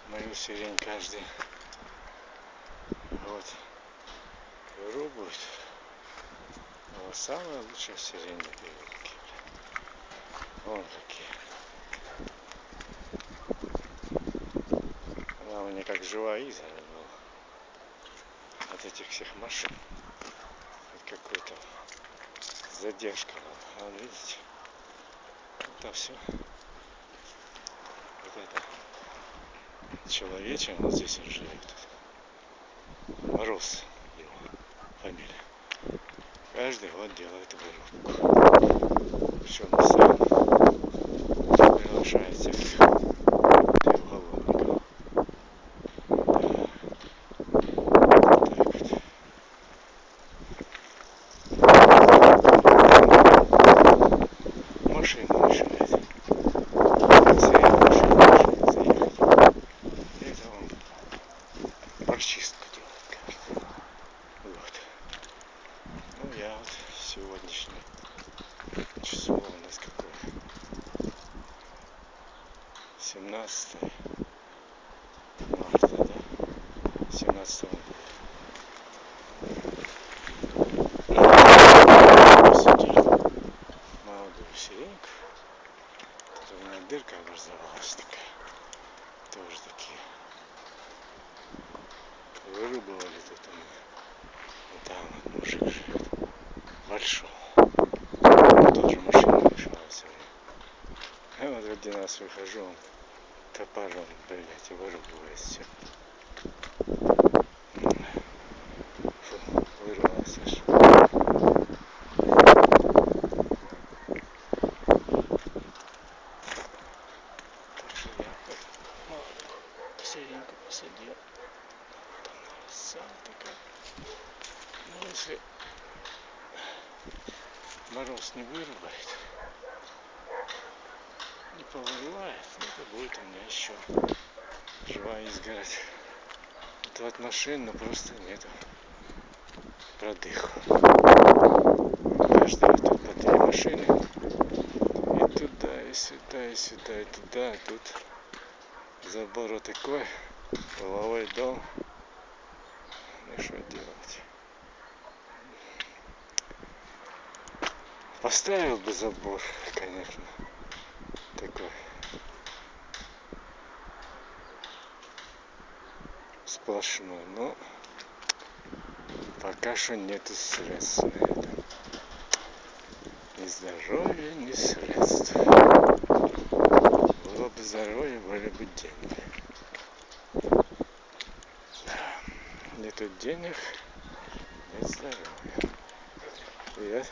Мою сирень каждый год вырубают. Но самая лучшая сирень на береге. Вон какие. Она у меня как живая изгородь была. От этих всех машин. От какой-то задержка была. А видите? Это все. Вот это человечек, вот здесь он живет. Мороз его фамилия. Каждый год делает вырубку. Причем сам приглашает всех уголовников. Машина мешает. Это он расчистку делает каждый. Вот. Ну я вот сегодняшний число у нас какое? 17 марта, да? 17 посадили молодую сиреньку. Тут у меня дырка образовалась такая. Тоже такие. Вырубывали тут у меня. Вот там вот мужик живет. Большой. Тоже машина мешала все время. А вот один раз выхожу, он топором, блять, и вырубывает все. Фу, вырвалось аж. Так что я молодую сиреньку посадил. Вот она, роса такая. Ну если мороз не вырубает, не повырывает, ну, это будет у меня еще живая изгородь. Это от машин, но просто нету продыху. Каждая тут по 3 машины. И туда, и сюда, и сюда, и туда. А тут забор вот такой, половой дом. Ну что делать? Поставил бы забор, конечно, такой сплошной, но пока что нету средств на это. Ни здоровья, ни средств. Было бы здоровье, были бы деньги. Да. Нету денег, нет здоровья. Привет.